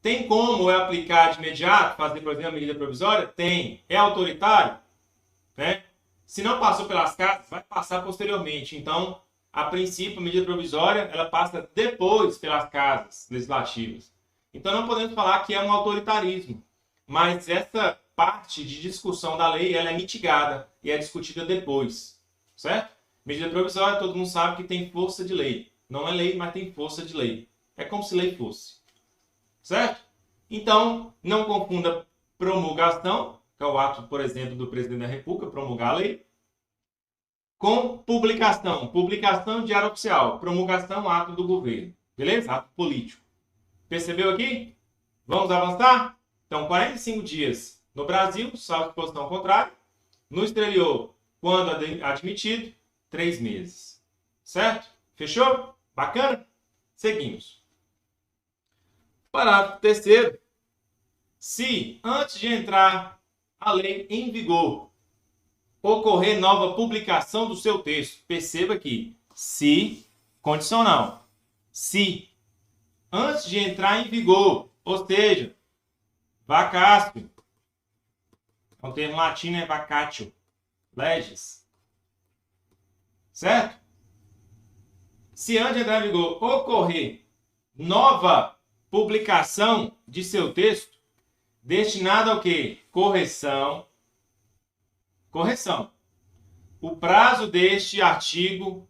Tem como eu aplicar de imediato, fazer, por exemplo, a medida provisória? Tem. É autoritário? Né? Se não passou pelas casas, vai passar posteriormente. Então, a princípio, a medida provisória, ela passa depois pelas casas legislativas. Então, não podemos falar que é um autoritarismo, mas essa parte de discussão da lei, ela é mitigada e é discutida depois, certo? Medida provisória, todo mundo sabe que tem força de lei. Não é lei, mas tem força de lei. É como se lei fosse, certo? Então, não confunda promulgação, que é o ato, por exemplo, do presidente da República, promulgar a lei, com publicação. Publicação em diário oficial. Promulgação, ato do governo. Beleza? Ato político. Percebeu aqui? Vamos avançar? Então, 45 dias no Brasil, salvo posição contrária. No exterior, quando admitido, 3 meses. Certo? Fechou? Bacana? Seguimos. Parágrafo 3º. Se, antes de entrar a lei em vigor, ocorrer nova publicação do seu texto, perceba aqui, se, condicional, se, antes de entrar em vigor, ou seja, vacatio, o termo latino é vacatio legis, certo? Se antes de entrar em vigor ocorrer nova publicação de seu texto, destinada ao quê? Correção. O prazo deste artigo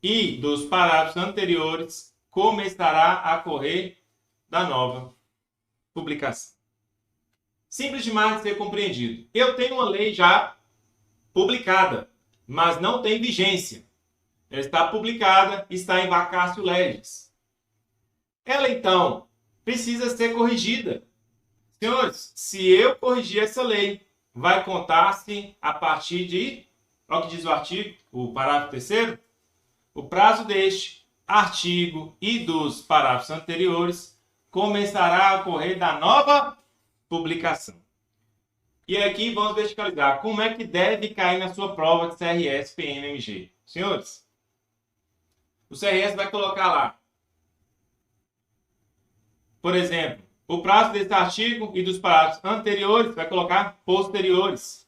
e dos parágrafos anteriores começará a correr da nova publicação. Simples demais de ser compreendido. Eu tenho uma lei já publicada, mas não tem vigência. Ela está publicada, está em vacatio legis. Ela, então, precisa ser corrigida. Senhores, se eu corrigir essa lei, vai contar-se a partir de, olha o que diz o artigo, o parágrafo 3º, o prazo deste artigo e dos parágrafos anteriores começará a ocorrer da nova publicação. E aqui vamos verticalizar. Como é que deve cair na sua prova de CRS, PMMG? Senhores, o CRS vai colocar lá, por exemplo, o prazo desse artigo e dos parágrafos anteriores, vai colocar posteriores.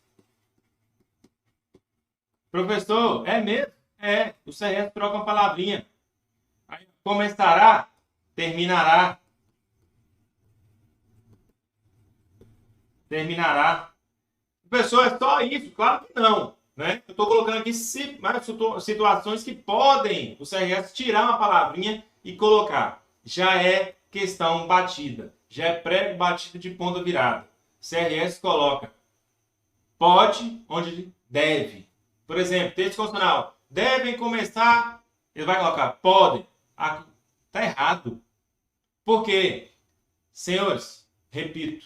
Professor, é mesmo? É, o CRS troca uma palavrinha. Aí, começará, terminará. Terminará. Professor, é só isso? Claro que não. Né? Eu estou colocando aqui situações que podem o CRS tirar uma palavrinha e colocar. Já é questão batida. Já é prego batido de ponta virada. CRS coloca pode onde deve. Por exemplo, texto constitucional. Devem começar. Ele vai colocar podem. Está errado. Por quê? Senhores, repito.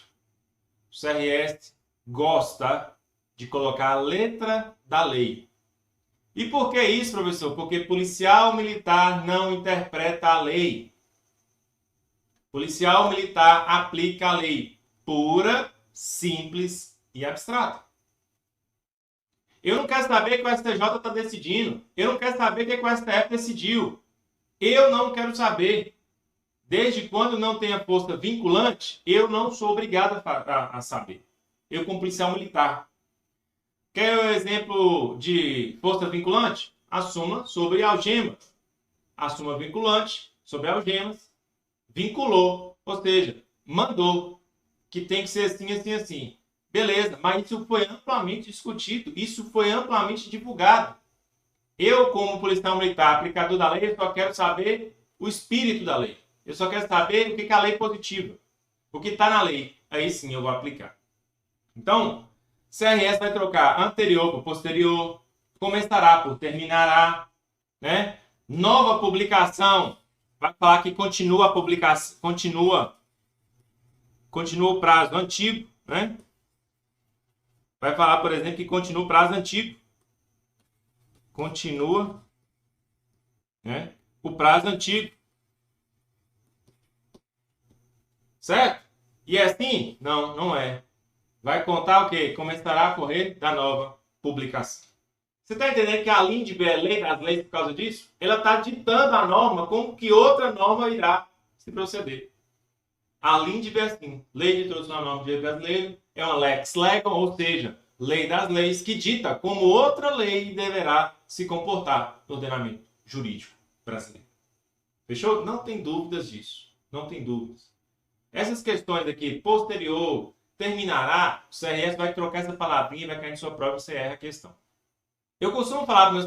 O CRS gosta de colocar a letra da lei. E por que isso, professor? Porque policial militar não interpreta a lei. Policial militar aplica a lei pura, simples e abstrata. Eu não quero saber o que o STJ está decidindo. Eu não quero saber o que o STF decidiu. Eu não quero saber. Desde quando não tenha força vinculante, eu não sou obrigado a saber. Eu, como policial militar. Quer o exemplo de força vinculante? A súmula sobre algemas. A súmula vinculante sobre algemas vinculou, ou seja, mandou que tem que ser assim, assim, assim. Beleza, mas isso foi amplamente discutido, isso foi amplamente divulgado. Eu, como policial militar, aplicador da lei, eu só quero saber o espírito da lei. Eu só quero saber o que é a lei positiva. O que está na lei. Aí sim eu vou aplicar. Então, CRS vai trocar anterior por posterior, começará por terminará, né? Nova publicação, vai falar que continua a publicação, continua o prazo antigo, né? Vai falar, por exemplo, que continua o prazo antigo. Continua, né? O prazo antigo. Certo? E é assim? Não, não é. Vai contar o quê? Começará a correr da nova publicação. Você está entendendo que a LINDB é lei das leis por causa disso? Ela está ditando a norma como que outra norma irá se proceder. A LINDB é assim. Lei de Introdução à Norma de Direito Brasileiro é uma lex legum, ou seja, lei das leis que dita como outra lei deverá se comportar no ordenamento jurídico brasileiro. Fechou? Não tem dúvidas disso. Não tem dúvidas. Essas questões aqui, posterior, terminará, o CRS vai trocar essa palavrinha e vai cair em sua prova e você erra a questão. Eu costumo falar para os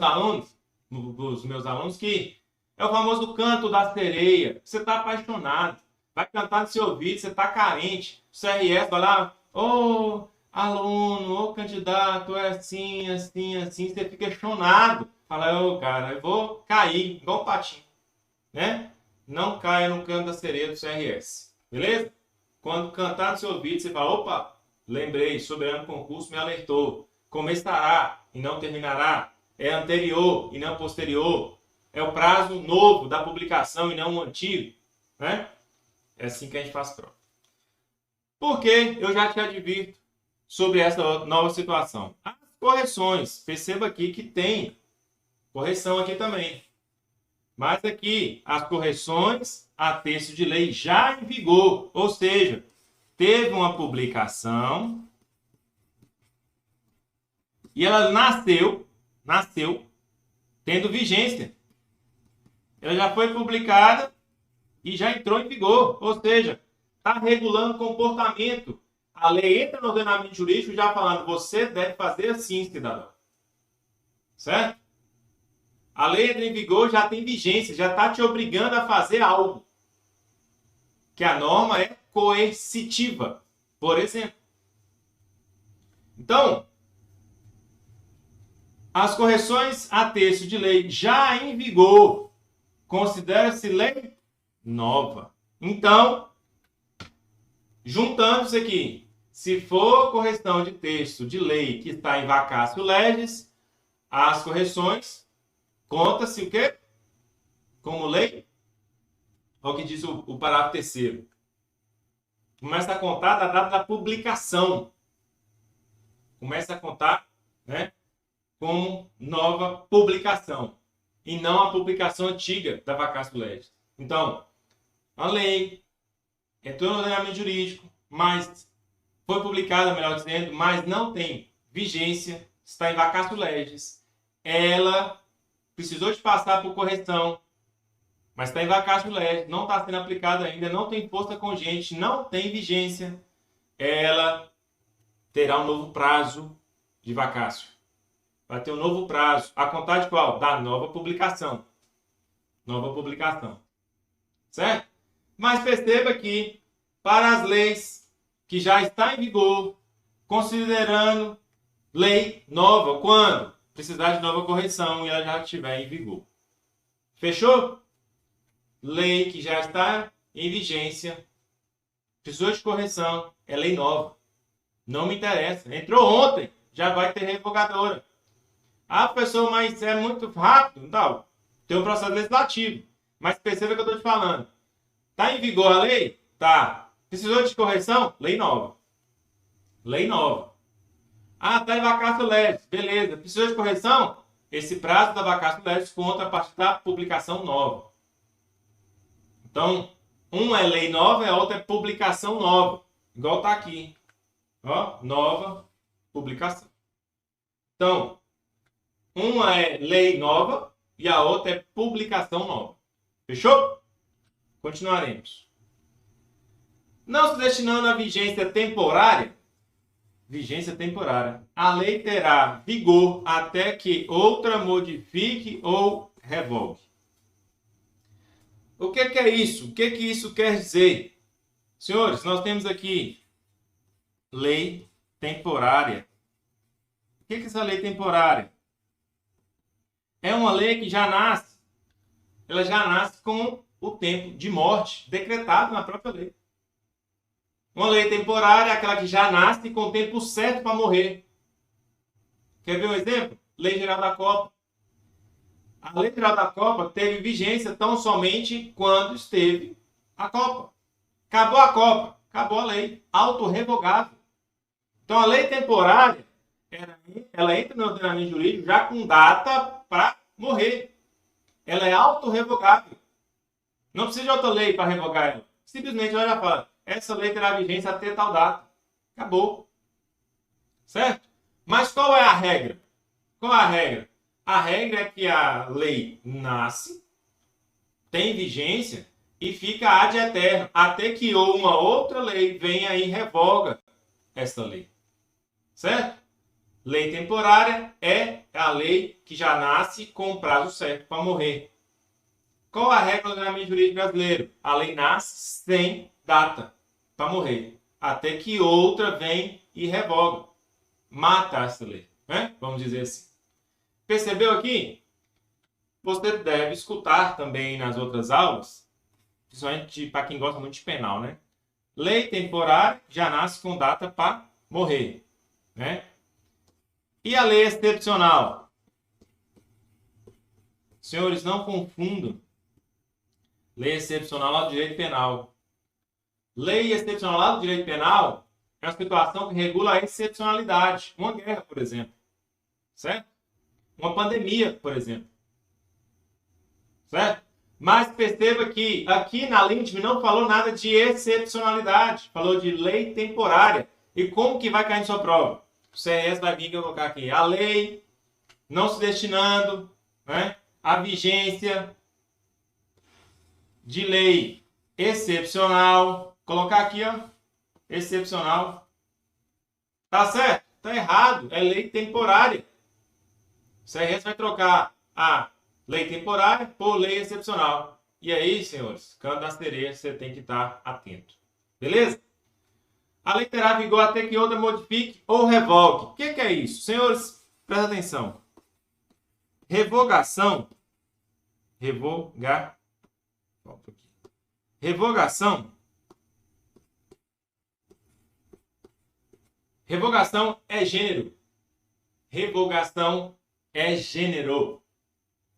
meus alunos, que é o famoso canto da sereia. Você está apaixonado, vai cantar no seu ouvido, você está carente. O CRS vai lá, ô aluno, ô candidato, é assim, assim, assim. Você fica chonado. Fala, ô cara, eu vou cair, igual um patinho. Né? Não caia no canto da sereia do CRS. Beleza? Quando cantar no seu ouvido, você fala, opa, lembrei, soberano concurso me alertou. Começará e não terminará. É anterior e não posterior. É o prazo novo da publicação e não o antigo. Né? É assim que a gente faz prova. Porque eu já te advirto sobre essa nova situação. As correções. Perceba aqui que tem correção aqui também. Mas aqui, as correções a texto de lei já em vigor. Ou seja, teve uma publicação e ela nasceu tendo vigência. Ela já foi publicada e já entrou em vigor. Ou seja, está regulando comportamento. A lei entra no ordenamento jurídico já falando, você deve fazer assim, cidadão. Certo? A lei entra em vigor, já tem vigência, já está te obrigando a fazer algo. Que a norma é coercitiva, por exemplo. Então, as correções a texto de lei já em vigor considera-se lei nova. Então, juntando isso aqui, se for correção de texto de lei que está em vacatio legis, as correções conta-se o quê? Como lei? Olha o que diz o parágrafo 3º. Começa a contar da data da publicação. Começa a contar, né, como nova publicação. E não a publicação antiga da vacatio legis. Então, a lei entrou no ordenamento jurídico, mas foi publicada, melhor dizendo, mas não tem vigência, está em vacatio legis. Ela precisou de passar por correção, mas está em vacatio legis, não está sendo aplicada ainda, não tem força congente, não tem vigência. Ela terá um novo prazo de vacatio. Vai ter um novo prazo. A contar de qual? Da nova publicação. Nova publicação. Certo? Mas perceba que, para as leis que já estão em vigor, considerando lei nova, quando precisar de nova correção e ela já estiver em vigor. Fechou? Lei que já está em vigência, precisou de correção, é lei nova. Não me interessa. Entrou ontem, já vai ter revogadora. Ah, professor, mas é muito rápido. Não, tem um processo legislativo. Mas perceba que eu estou te falando. Está em vigor a lei? Tá. Precisou de correção? Lei nova. Lei nova. Ah, está em vacatio legis. Beleza. Precisou de correção? Esse prazo da vacatio legis conta a partir da publicação nova. Então, uma é lei nova e a outra é publicação nova. Igual está aqui. Ó, nova publicação. Então, uma é lei nova e a outra é publicação nova. Fechou? Continuaremos. Não se destinando à vigência temporária, a lei terá vigor até que outra modifique ou revogue. O que é isso? O que isso quer dizer? Senhores, nós temos aqui lei temporária. O que é essa lei temporária? É uma lei que ela já nasce com o tempo de morte decretado na própria lei. Uma lei temporária é aquela que já nasce com o tempo certo para morrer. Quer ver um exemplo? Lei Geral da Copa. A Lei Geral da Copa teve vigência tão somente quando esteve a Copa. Acabou a Copa, acabou a lei. Autorrevogável. Então, a lei temporária, ela entra no ordenamento jurídico já com data para morrer. Ela é autorrevogável. Não precisa de outra lei para revogar ela. Simplesmente ela já fala, essa lei terá vigência até tal data. Acabou. Certo? Mas qual é a regra? Qual é a regra? A regra é que a lei nasce, tem vigência e fica ad eterno, até que uma outra lei venha e revoga esta lei. Certo? Lei temporária é a lei que já nasce com o prazo certo para morrer. Qual a regra do ordenamento jurídico brasileiro? A lei nasce sem data para morrer, até que outra vem e revoga, mata essa lei, né? Vamos dizer assim. Percebeu aqui? Você deve escutar também nas outras aulas, principalmente para quem gosta muito de penal, né? Lei temporária já nasce com data para morrer, né? E a lei excepcional? Senhores, não confundam lei excepcional lá do direito penal. Lei excepcional lá do direito penal é uma situação que regula a excepcionalidade. Uma guerra, por exemplo. Certo? Uma pandemia, por exemplo. Certo? Mas perceba que aqui na LINDB não falou nada de excepcionalidade. Falou de lei temporária. E como que vai cair em sua prova? O CRS vai vir colocar aqui a lei não se destinando, né, a vigência de lei excepcional. Colocar aqui, ó, excepcional. Tá certo? Tá errado. É lei temporária. O CRS vai trocar a lei temporária por lei excepcional. E aí, senhores, canto da sereia, você tem que estar atento. Beleza? A lei terá vigor até que outra modifique ou revogue. O que é isso? Senhores, presta atenção. Revogação. Revogação é gênero. Revogação é gênero.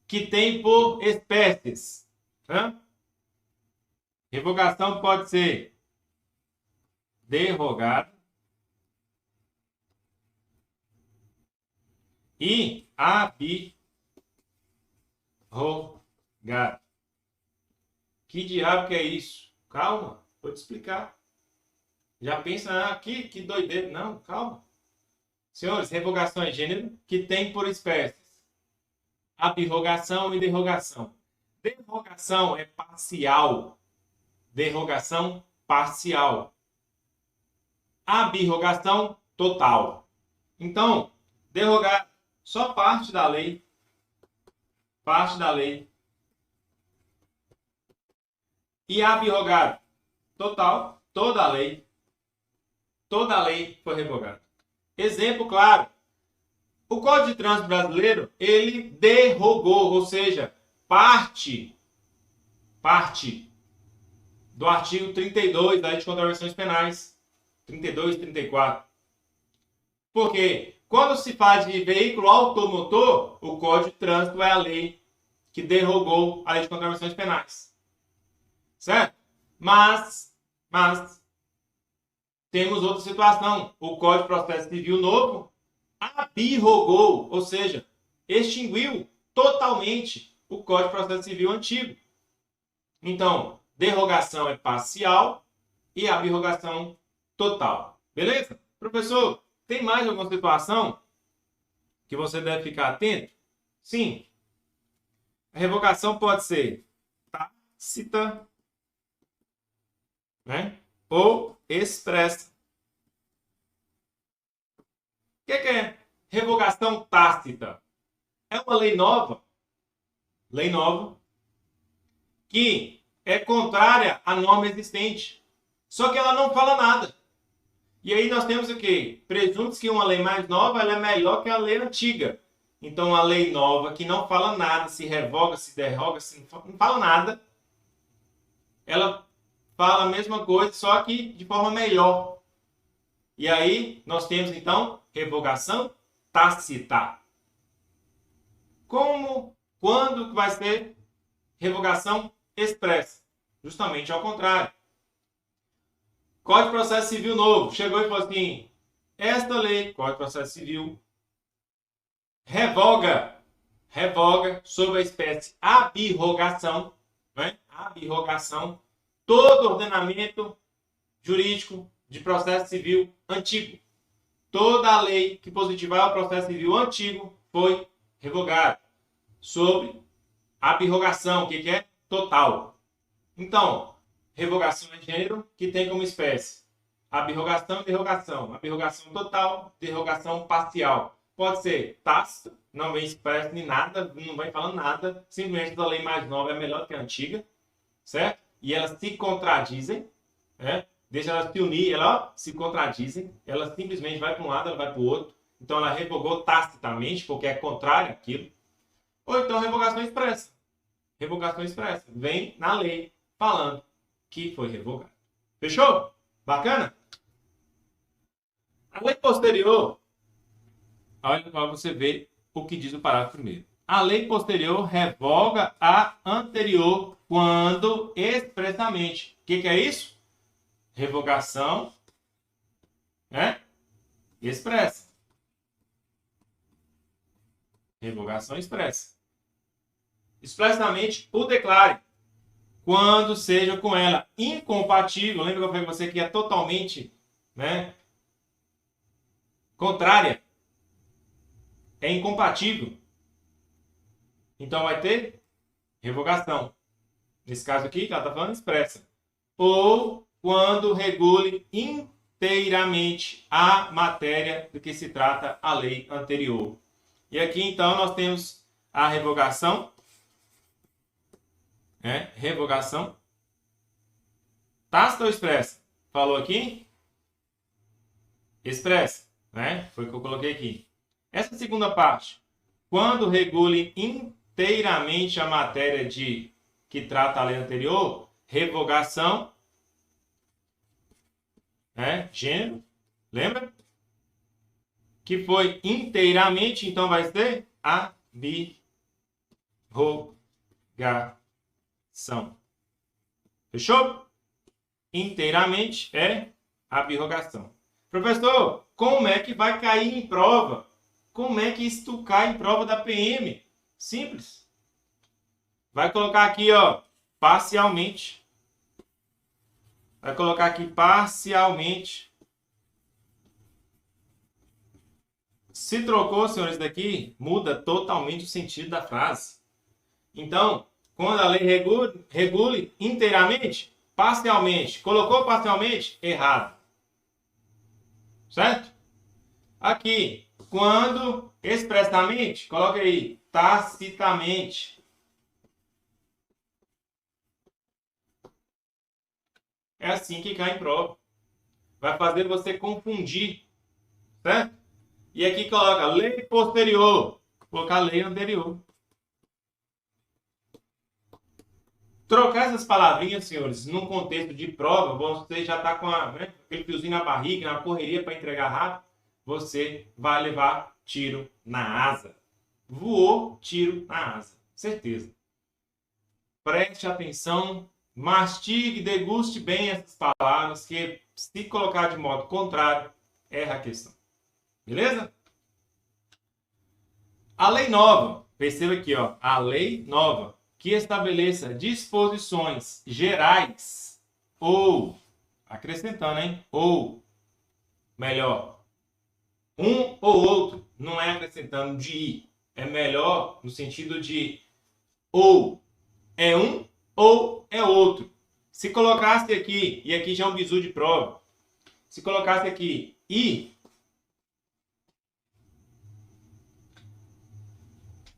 Que tem por espécies. Hã? Revogação pode ser derrogado e abrogado. Que diabo que é isso? Calma, vou te explicar. Já pensa aqui, que doideira. Não, calma. Senhores, revogação é gênero que tem por espécies abrogação e derrogação. Derrogação é parcial. Derrogação parcial. Abrogação total. Então, derrogar só parte da lei. Parte da lei. E abrogar total, toda a lei. Toda a lei foi revogada. Exemplo claro. O Código de Trânsito Brasileiro, ele derrogou, ou seja, parte do artigo 32 da Lei de Contravenções Penais. 32 e 34. Porque quando se fala de veículo automotor, o Código de Trânsito é a lei que derrogou a Lei de Contravenções Penais. Certo? Mas temos outra situação. O Código de Processo Civil novo abrogou, ou seja, extinguiu totalmente o Código de Processo Civil antigo. Então, derrogação é parcial e abrogação total. Beleza? Professor, tem mais alguma situação que você deve ficar atento? Sim. A revogação pode ser tácita, né? Ou expressa. O que é revogação tácita? É uma lei nova que é contrária à norma existente. Só que ela não fala nada. E aí nós temos o quê? Presume-se que uma lei mais nova ela é melhor que a lei antiga. Então a lei nova que não fala nada, se revoga, se derroga, não fala nada, ela fala a mesma coisa, só que de forma melhor. E aí nós temos então revogação tácita. Quando vai ser revogação expressa? Justamente ao contrário. Código de Processo Civil novo chegou e falou assim: esta lei, Código de Processo Civil, revoga sobre a espécie abrogação, né? Abrogação, todo ordenamento jurídico de processo civil antigo. Toda a lei que positivava o processo civil antigo foi revogado. Sobre abrrogação, que é total. Então, revogação é gênero que tem como espécie abrrogação e derrogação. Abrrogação total, derrogação parcial. Pode ser tácito, não vem expresso nem nada, não vai falando nada. Simplesmente a lei mais nova é melhor que a antiga, certo? E elas se contradizem, né? Deixa elas se unir, elas se contradizem. Ela simplesmente vai para um lado, ela vai para o outro. Então ela revogou tacitamente, porque é contrário àquilo. Ou então revogação expressa. Revogação expressa. Vem na lei falando que foi revogado. Fechou? Bacana? A lei posterior, olha para você ver o que diz o parágrafo primeiro. A lei posterior revoga a anterior quando expressamente. O que é isso? Revogação, né? Expressa. Revogação expressa. Expressamente o declare. Quando seja com ela incompatível. Lembra que eu falei com você que é totalmente, né, contrária. É incompatível. Então vai ter revogação. Nesse caso aqui, que ela está falando expressa. Ou quando regule inteiramente a matéria do que se trata a lei anterior. E aqui, então, nós temos a revogação. Revogação. Tácita ou expressa? Falou aqui? Expressa. Né? Foi o que eu coloquei aqui. Essa segunda parte. Quando regule inteiramente a matéria de que trata a lei anterior, revogação, gênero, lembra? Que foi inteiramente, então vai ser abrrogação. Fechou? Inteiramente é abrrogação. Professor, como é que vai cair em prova? Como é que isso cai em prova da PM? Simples. Vai colocar aqui, ó, parcialmente. Vai colocar aqui parcialmente. Se trocou, senhores, daqui, muda totalmente o sentido da frase. Então, quando a lei regule inteiramente, parcialmente. Colocou parcialmente? Errado. Certo? Aqui, quando expressamente, coloca aí, tacitamente. É assim que cai em prova. Vai fazer você confundir. Certo? E aqui coloca lei posterior. Vou colocar lei anterior. Trocar essas palavrinhas, senhores, num contexto de prova, você já está com aquele fiozinho na barriga, na correria para entregar rápido, você vai levar tiro na asa. Voou, tiro na asa. Certeza. Preste atenção, mastigue, deguste bem essas palavras, que se colocar de modo contrário, erra a questão. Beleza? A lei nova, perceba aqui, ó, a lei nova, que estabeleça disposições gerais ou, acrescentando, ou, melhor, um ou outro, não é acrescentando de i, é melhor no sentido de ou é um ou é outro. Se colocasse aqui, e aqui já é um bizu de prova, se colocasse aqui i,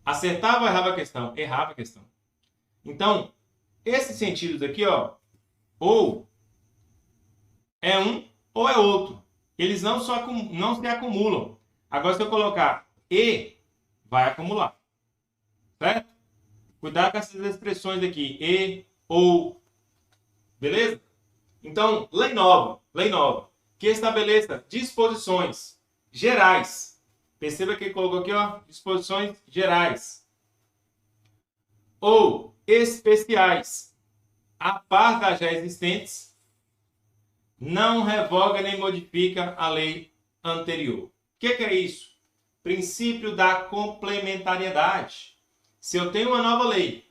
acertava ou errava a questão? Errava a questão. Então, esses sentidos aqui, ó, ou é um ou é outro. Eles não se acumulam. Agora, se eu colocar e, vai acumular. Certo? Cuidado com essas expressões aqui. E, ou. Beleza? Então, lei nova, que estabeleça disposições gerais. Perceba que ele colocou aqui, ó, disposições gerais. Ou especiais, a par das já existentes, não revoga nem modifica a lei anterior. O que é isso? Princípio da complementariedade. Se eu tenho uma nova lei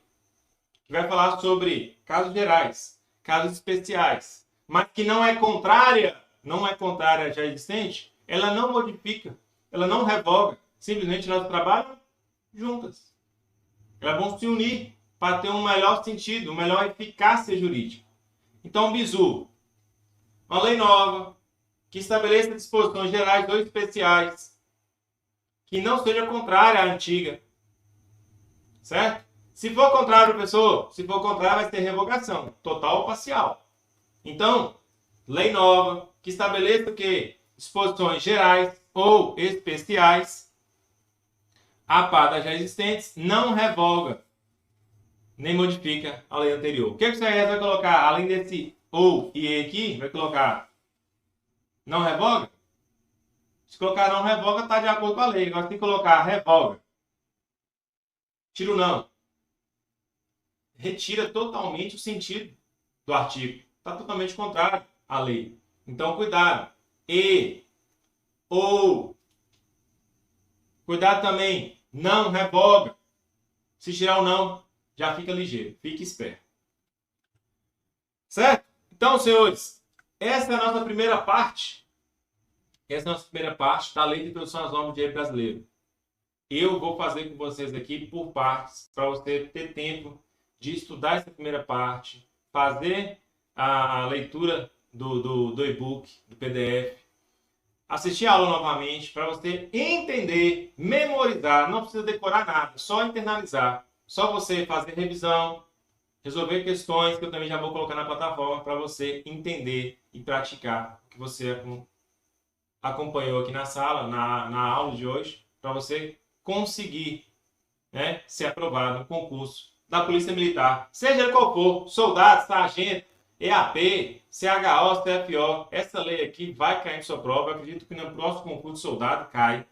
que vai falar sobre casos gerais, casos especiais, mas que não é contrária à já existente, ela não modifica, ela não revoga, simplesmente nosso trabalho juntas. Elas vão se unir para ter um melhor sentido, uma melhor eficácia jurídica. Então, bizu, uma lei nova que estabeleça disposições gerais ou especiais que não seja contrária à antiga. Certo? Se for contrário, professor, se for contrário, vai ter revogação, total ou parcial. Então, lei nova que estabeleça o quê? Disposições gerais ou especiais a par das já existentes, não revoga nem modifica a lei anterior. O que você vai colocar, além desse ou e aqui, vai colocar não revoga? Se colocar não revoga, está de acordo com a lei. Agora, se colocar revoga, tira o não, retira totalmente o sentido do artigo. Está totalmente contrário à lei. Então, cuidado. E, ou, cuidado também, não revoga. Se tirar o não, já fica ligeiro, fique esperto. Certo? Então, senhores, essa é a nossa primeira parte. Essa é a nossa primeira parte da Lei de Introdução às Normas de Direito Brasileiro. Eu vou fazer com vocês aqui por partes, para você ter tempo de estudar essa primeira parte, fazer a leitura do e-book, do PDF, assistir a aula novamente, para você entender, memorizar, não precisa decorar nada, só internalizar. Só você fazer revisão, resolver questões que eu também já vou colocar na plataforma para você entender e praticar o que você acompanhou aqui na sala, na aula de hoje, para você conseguir, né, ser aprovado no concurso da Polícia Militar. Seja ele qual for, soldado, sargento, EAP, CHO, CFO, essa lei aqui vai cair em sua prova. Eu acredito que no próximo concurso de soldado cai.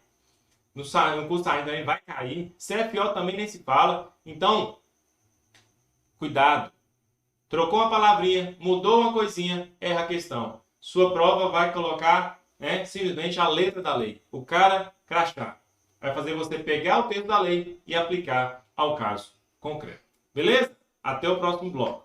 No curso ainda também vai cair. CFO também nem se fala. Então, cuidado. Trocou uma palavrinha, mudou uma coisinha, erra a questão. Sua prova vai colocar, né, simplesmente a letra da lei. O cara crachá. Vai fazer você pegar o texto da lei e aplicar ao caso concreto. Beleza? Até o próximo bloco.